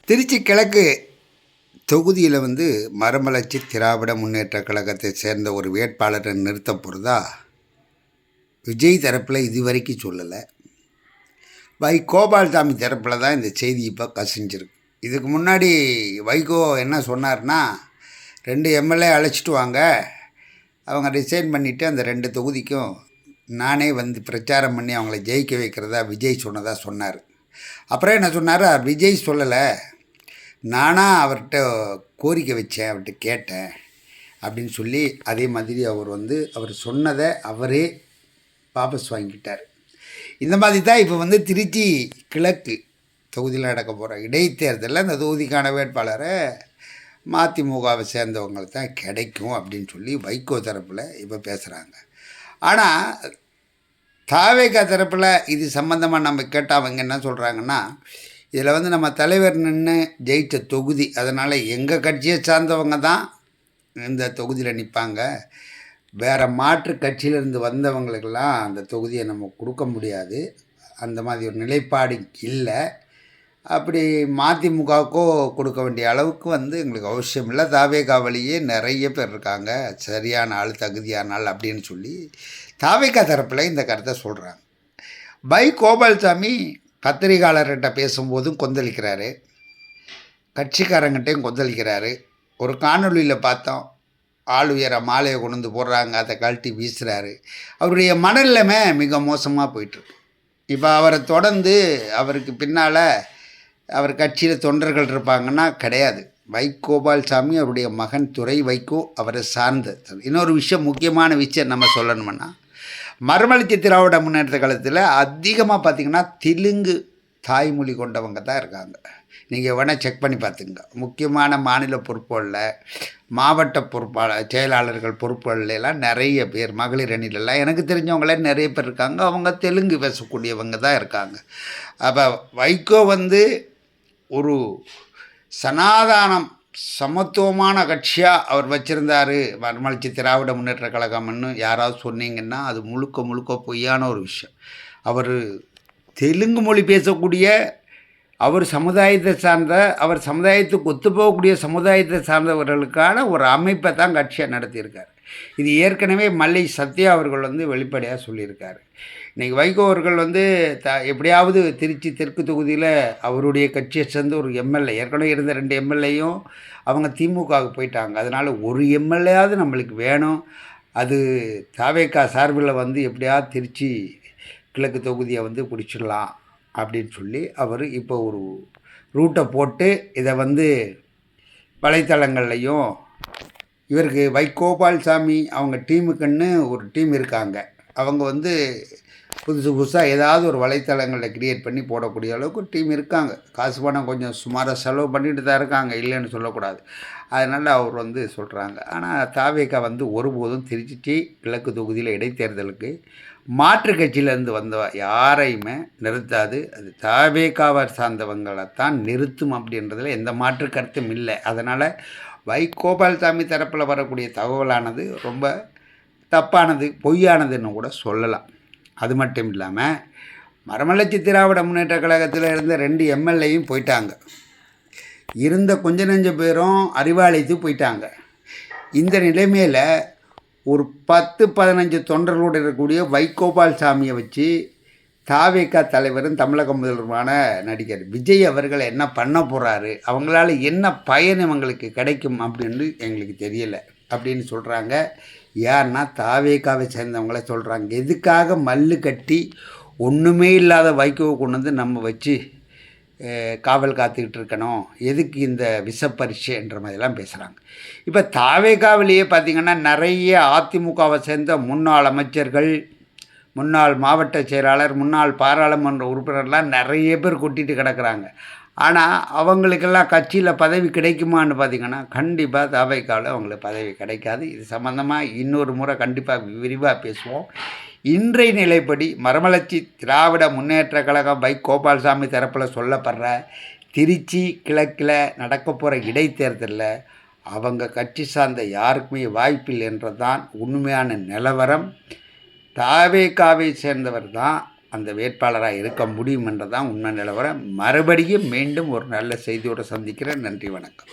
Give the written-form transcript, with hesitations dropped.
திருச்சி கிழக்கு தொகுதியில் மறுமலர்ச்சி திராவிட முன்னேற்ற கழகத்தை சேர்ந்த ஒரு வேட்பாளரை நிறுத்த போகிறதா விஜய் தரப்பில் இதுவரைக்கும் சொல்லலை. கோபால்சாமி தரப்பில் தான் இந்த செய்தி இப்போ கசிஞ்சிருக்கு. இதுக்கு முன்னாடி வைகோ என்ன சொன்னார்னா, 2 எம்எல்ஏ அழைச்சிட்டு வாங்க, அவங்க ரிசைன் பண்ணிவிட்டு அந்த 2 தொகுதிக்கும் நானே பிரச்சாரம் பண்ணி அவங்கள ஜெயிக்க வைக்கிறதா விஜய் சொன்னார். அப்புறம் என்ன சொன்னார், விஜய் சொல்லலை, நானாக அவர்கிட்ட கோரிக்கை வச்சேன், அவர்கிட்ட கேட்டேன் அப்படின்னு சொல்லி அதே மாதிரி அவர் சொன்னதை அவரே வாபஸ் வாங்கிட்டார். இந்த மாதிரி தான் இப்போ திருச்சி கிழக்கு தொகுதியில் நடக்க போகிற இடைத்தேர்தலில் அந்த தொகுதிக்கான வேட்பாளரை மதிமுகவை சேர்ந்தவங்களுக்கு தான் கிடைக்கும் அப்படின்னு சொல்லி வைகோ தரப்பில் இப்போ பேசுகிறாங்க. ஆனால் தாவேகா தரப்பில் இது சம்மந்தமாக நம்ம கேட்டால் அவங்க என்ன சொல்கிறாங்கன்னா, இதில் நம்ம தலைவர் நின்று ஜெயித்த தொகுதி, அதனால் எங்கள் கட்சியை சார்ந்தவங்க தான் இந்த தொகுதியில் நிற்பாங்க, வேறு மாற்று கட்சியிலேருந்து வந்தவங்களுக்கெல்லாம் அந்த தொகுதியை நம்ம கொடுக்க முடியாது, அந்த மாதிரி ஒரு நிலைப்பாடு இல்லை, அப்படி மதிமுகவுக்கோ கொடுக்க வேண்டிய அளவுக்கு எங்களுக்கு அவசியம் இல்லை, தாவேகாவிலேயே நிறைய பேர் இருக்காங்க, சரியான ஆள் தகுதியான ஆள் அப்படின்னு சொல்லி தாவேகா தரப்பில் இந்த கருத்தை சொல்கிறாங்க. கோபால்சாமி பத்திரிகையாளர்கிட்ட பேசும்போதும் கொந்தளிக்கிறாரு, கட்சிக்காரங்கிட்டையும் கொந்தளிக்கிறாரு. ஒரு காணொலியில் பார்த்தோம், ஆள் உயர மாலையை கொண்டு போடுறாங்க, அதை கழட்டி வீசுகிறாரு. அவருடைய மனநிலைமை மிக மோசமாக போயிட்டுருக்கு. இப்போ அவரை தொடர்ந்து அவருக்கு பின்னால் அவர் கட்சியில் தொண்டர்கள் இருப்பாங்கன்னா கிடையாது. கோபால்சாமி அவருடைய மகன் துரை வைகோ அவரை சார்ந்த. இன்னொரு விஷயம், முக்கியமான விஷயம் நம்ம சொல்லணும்னா, மறுமலர்ச்சி திராவிட முன்னேற்ற காலத்தில் அதிகமாக பார்த்திங்கன்னா தெலுங்கு தாய்மொழி கொண்டவங்க தான் இருக்காங்க. நீங்கள் வேணால் செக் பண்ணி பார்த்துங்க. முக்கியமான மாநில பொறுப்புகளில், மாவட்ட செயலாளர்கள் பொறுப்புகளெல்லாம் நிறைய பேர், மகளிர் அணிலெல்லாம் எனக்கு தெரிஞ்சவங்களே நிறைய பேர் இருக்காங்க, அவங்க தெலுங்கு பேசக்கூடியவங்க தான் இருக்காங்க. அப்போ வைகோ ஒரு சனாதானம் சமத்துவமான கட்சியாக அவர் வச்சுருந்தார் மறுமலர்ச்சி திராவிட முன்னேற்ற கழகம்னு யாராவது சொன்னீங்கன்னா அது முழுக்க பொய்யான ஒரு விஷயம். அவர் தெலுங்கு மொழி பேசக்கூடிய, அவர் சமுதாயத்தை சார்ந்த, அவர் சமுதாயத்துக்கு ஒத்துப்போகக்கூடிய சமுதாயத்தை சார்ந்தவர்களுக்கான ஒரு அமைப்பை தான் கட்சியாக நடத்தியிருக்கார். இது ஏற்கனவே மல்லை சத்யா அவர்கள் வெளிப்படையாக சொல்லியிருக்காரு. இன்றைக்கி வைகோ அவர்கள் எப்படியாவது திருச்சி தெற்கு தொகுதியில் அவருடைய கட்சியை சேர்ந்து ஒரு எம்எல்ஏ, ஏற்கனவே இருந்த 2 எம்எல்ஏயும் அவங்க திமுகவுக்கு போயிட்டாங்க, அதனால் ஒரு எம்எல்ஏயாவது நம்மளுக்கு வேணும், அது தாவேகா சார்பில் எப்படியாவது திருச்சி கிழக்கு தொகுதியை பிடிச்சிடலாம் அப்படின்னு சொல்லி அவர் இப்போ ஒரு ரூட்டை போட்டு இதை வலைத்தளங்கள்லையும், இவருக்கு கோபால்சாமி அவங்க டீமுக்குன்னு ஒரு டீம் இருக்காங்க, அவங்க புதுசாக ஏதாவது ஒரு வலைத்தளங்களில் க்ரியேட் பண்ணி போடக்கூடிய அளவுக்கு ஒரு டீம் இருக்காங்க. காசு பணம் கொஞ்சம் சுமாராக செலவு பண்ணிட்டு தான் இருக்காங்க, இல்லைன்னு சொல்லக்கூடாது. அதனால் அவர் சொல்கிறாங்க. ஆனால் தாவேகா ஒருபோதும் திருச்சி கிழக்கு தொகுதியில் இடைத்தேர்தலுக்கு மாற்று கட்சியிலேருந்து வந்த யாரையுமே நிறுத்தாது, அது தாவேகாவை சார்ந்தவங்களைத்தான் நிறுத்தும் அப்படின்றதில் எந்த மாற்று கருத்தும் இல்லை. அதனால் கோபால்சாமி தரப்பில் வரக்கூடிய தகவலானது ரொம்ப தப்பானது, பொய்யானதுன்னு கூட சொல்லலாம். அது மட்டும் இல்லாமல் மறுமலர்ச்சி திராவிட முன்னேற்ற கழகத்தில் இருந்த 2 எம்எல்ஏயும் போயிட்டாங்க, இருந்த கொஞ்ச நெஞ்ச பேரும் அறிவாலயத்து போயிட்டாங்க. இந்த நிலைமையில் ஒரு 10-15 தொண்டர்களோடு இருக்கக்கூடிய கோபால்சாமியை வச்சு தாவேகா தலைவரும் தமிழக முதல்வருமான நடிகர் விஜய் அவர்கள் என்ன பண்ண போகிறாரு, அவங்களால என்ன பயன் இவங்களுக்கு கிடைக்கும் அப்படின்னு எங்களுக்கு தெரியலை அப்படின்னு சொல்கிறாங்க. யாருன்னா தாவேகாவை சேர்ந்தவங்கள சொல்கிறாங்க. எதுக்காக மல்லு கட்டி ஒன்றுமே இல்லாத வைகோவை கொண்டு நம்ம வச்சு காவல் காத்துக்கிட்டு இருக்கணும், எதுக்கு இந்த விஷப்பரிசைன்ற மாதிரிலாம் பேசுகிறாங்க. இப்போ தாவேகாவிலேயே பார்த்திங்கன்னா நிறைய அதிமுகவை சேர்ந்த முன்னாள் அமைச்சர்கள், முன்னாள் மாவட்ட செயலாளர், முன்னாள் பாராளுமன்ற உறுப்பினர்லாம் நிறைய பேர் கொட்டிட்டு கிடக்கிறாங்க. ஆனால் அவங்களுக்கெல்லாம் கட்சியில் பதவி கிடைக்குமான்னு பார்த்திங்கன்னா கண்டிப்பாக தாவேகாவில் அவங்களுக்கு பதவி கிடைக்காது. இது சம்மந்தமாக இன்னொரு முறை கண்டிப்பாக விரிவாக பேசுவோம். இன்றைய நிலைப்படி மறுமலர்ச்சி திராவிட முன்னேற்ற கழகம் கோபால்சாமி தரப்பில் சொல்லப்படுற திருச்சி கிழக்கில் நடக்க போகிற இடைத்தேர்தலில் அவங்க கட்சி சார்ந்த யாருக்குமே வாய்ப்பில்லை என்றது தான் உண்மையான நிலவரம். தாவேகாவை சேர்ந்தவர் தான் அந்த வேட்பாளராக இருக்க முடியும் என்றதான் உண்மை நிலவரம். மறுபடியும் மீண்டும் ஒரு நல்ல செய்தியோடு சந்திக்கிறேன். நன்றி, வணக்கம்.